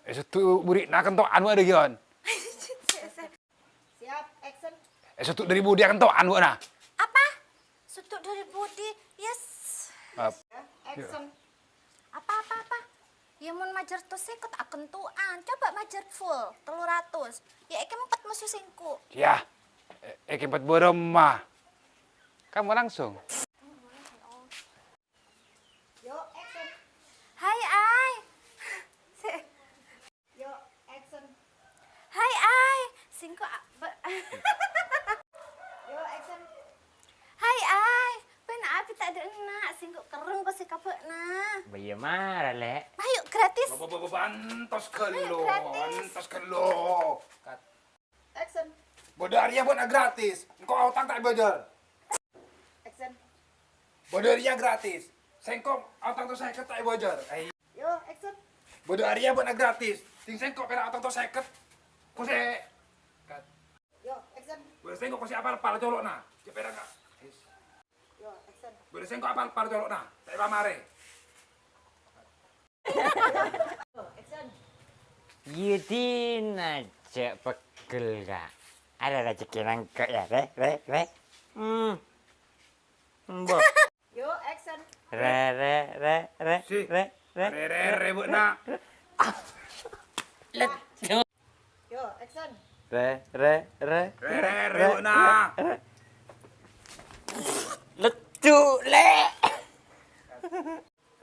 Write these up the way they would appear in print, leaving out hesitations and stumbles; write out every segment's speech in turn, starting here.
Satu burik nak kentokan buat ada gion. Siap, action. Satu dari budi kentokan buat nah. Apa? Sudut dari budi. Yes. Action. Apa? Ya mun majer tos ikut akan tuan. Coba majer full 300. Ya iki 4 musuh singku. Ya. Empat beremah. Kamu langsung. Yo, action. Hai ai. Yo, action. Hai ai. Singku Yo, action. Hai ai. Pena api tak ada enak. Singku kereng ko si kapekna. Bayi marah lek. Ayo gratis. Bantos gratis. kelo. Action. Bodaria buat gratis. Engkau utang tak belajar. Action. Bodaria gratis. Sengkok utang tu saya tak belajar. Yo, action. Bodaria buat gratis. Ting sengkok perak utang tu saya ket. Kau se. Yo, action. Boleh sengkok kau si apal colok na. Cek perak enggak? Yo, action. Boleh sengkok apal colok na. Tak pamare. Yo, action. Yudin aja pegel kak. Ada rezeki nangkep ya, re. Mbok. Yo, action. Re. Si. Re buat na. Let. Yo, action. Re. Re buat na. Letu le.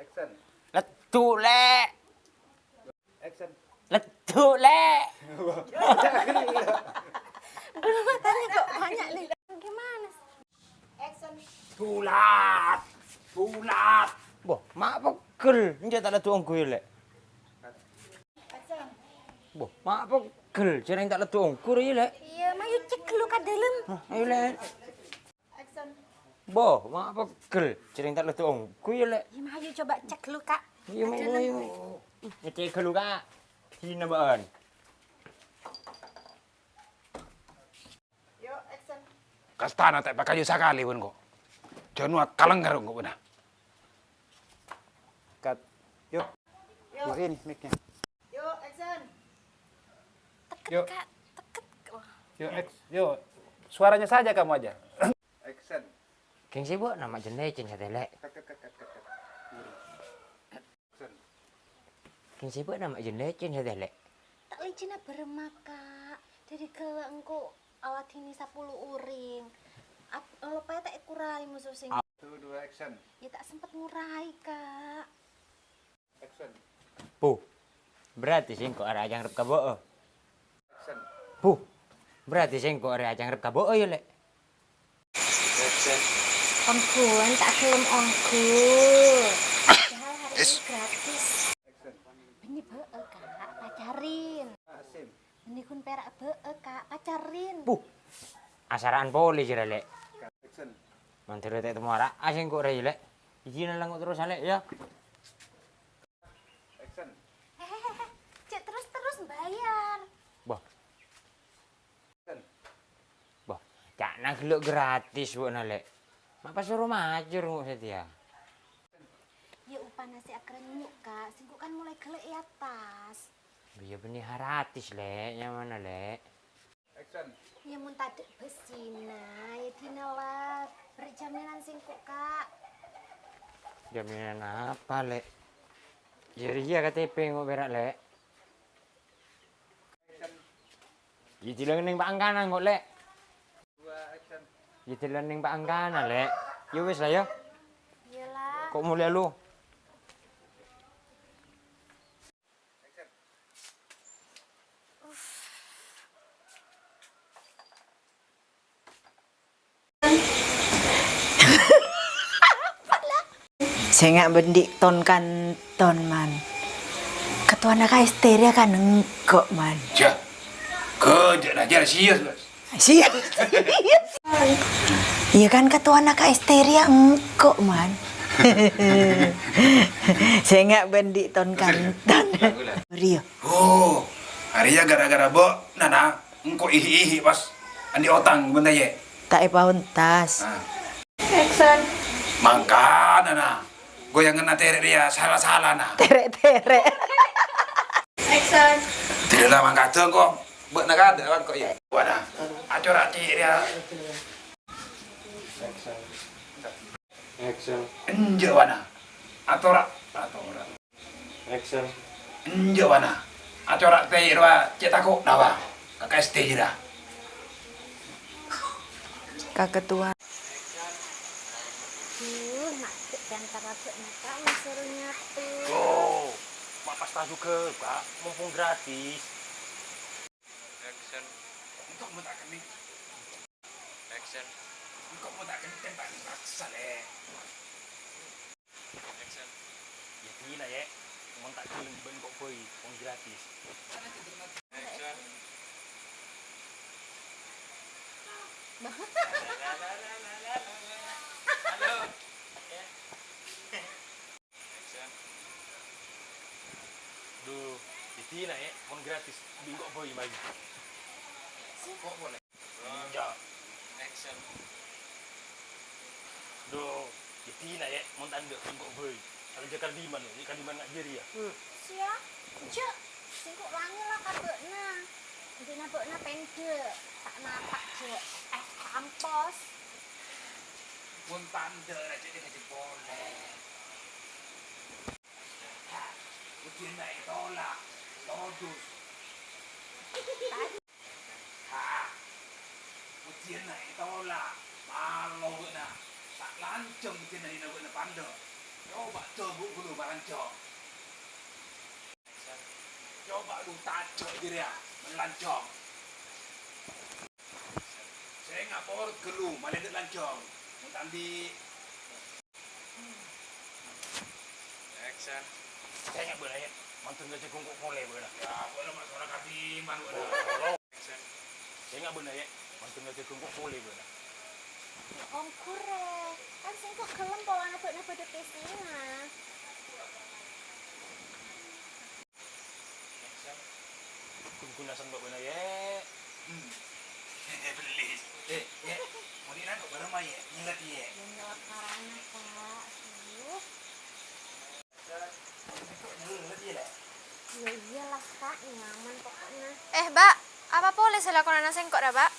Action. Letu le. Action. Letu le. Dulu matanya kok banyak nih. Gimana? Action. Bulat. Boh, mak pegel. Njak tak letu ongku ya lek. Action. Boh, mak pegel. Jarang tak letu ongku ya lek. Iya, mayu cek dulu ka dalam. Ayo lek. Action. Boh, mak pegel. Jarang tak letu ongku ya lek. Ya mayu coba cek dulu kak. Iya, ayo. Ngecek dulu kak. Sini baan. Yo, action. Kastana tak pakai sakali pun kok. Jangan kalenggar kok benar. Cut. Yuk. Yo, Ini mic-nya. yo, action. Teket Yuk. kak, teket. Wah. Yuk. Suaranya saja kamu aja. Action. Keng sibuk nama jenis ya telek. Keng sibuk nama jenis ya telek. Tak licina bermaka. Dari ke engko awat ini 10 uring. Lupanya tak kurai musuh sing. 1, 2, action. Ya tak sempet ngurai kak. Action. Puh. Berarti sing kok arek ajang rep kaboo. Action. Puh. Berarti sing kok arek ajang rep kaboo ya lek. Action. Ongkuan tak film ongkul. Padahal hari ini gratis. Action. Ini beek kak, pacarin. Asim. Ini kun perak beek kak, pacarin. Puh. Asaraan poli jira lek. Action. Mantir tek temu arek asing kok rek lek. Izin lang kok terus lek ya. Action. Hehehe, cek terus bayar. Boh. Action. Boh. Cak nak geluk gratis bu lek. Mak pas suruh majur kok setia. Ya upah nasi akren nyuk kak, singku kan mulai gelek ya tas. Biar benih haratis lek, nyaman lek. Action. Ya mun tadi besina, ya dinalah beri jaminan singku kak. Jaminan apa lek? Jadi ya KTP kok berak lek. Ya tilang ning Pak Angkana kok lek. 2, action. Ya tilang ning Pak Angkana lek. Ya wis lah ya. Iyalah. Kok mulia lu? Saya nggak bendik ton man. Ketua anak histeria kan enggak man. Ja. Kerja aja sias, Mas. Siap. Iya kan ketua anak histeria enggak man. Saya nggak bendik ton. Rio. Oh, harinya gara-gara bo, nana, engkau ihi pas andi otang benda ye. Tak ipahun tas. Action. Mangka nana, goyangan na tere dia salah-salah na. Terek. Action. Tidak lama kadang kok. Buat nak ada kan kok ya. Wana, acara dia. Action. Enje wana. Atora. Action. Enje wana. Acara teh irwa cetako nawa. Kakak ST jira. Kak Ketua. Nak antara maka suruh nyatu. Oh, mapas tahu ke, Kak. Mumpung gratis. Action. Untuk mau tak kini. Action. Untuk mau tak kini tembak paksa le. Action. Ya gila ya. Mau tak kirim ben kok boy, wong gratis. Action. Halo. Action. Duh, itu ya, mau gratis, bingkok boy lagi. Kok boleh? Ya, Action. duh, itu ya, mau tanda bingkok boy. Kalau jakar di mana Nigeria. Sia, cek, singkuk wangi lah kabekna. Dina bekna pende, tak napak cek. Kampos. Pun tanda aja dia ngaji boleh. Ujian naik tolak. Todus. Ujian naik tolak. Malu na. Tak lanceng ujian naik na panda. Coba cebuk dulu lanceng. Coba lu tajak dia melancong. Saya ngapor gelu malah dia lancong. Tadi Action. Saya nggak boleh ya, mantan gak jagung kok boleh boleh. ya boleh masalah katiman boleh. Action. Saya nggak boleh ya, mantan gak jagung kok boleh boleh. Om kure, kan singkuk gelem pola bekna pada pisina. Action. Gunasan kok boleh ya. Belis. Ya. Mau dia kok bareng mah ya, nyelat ya. Menolak karana kak. Kok nyelat ya lah. Ya iyalah kak, nyaman pokoknya. Mbak, apa boleh saya lakukan anak sengkok dah, Mbak?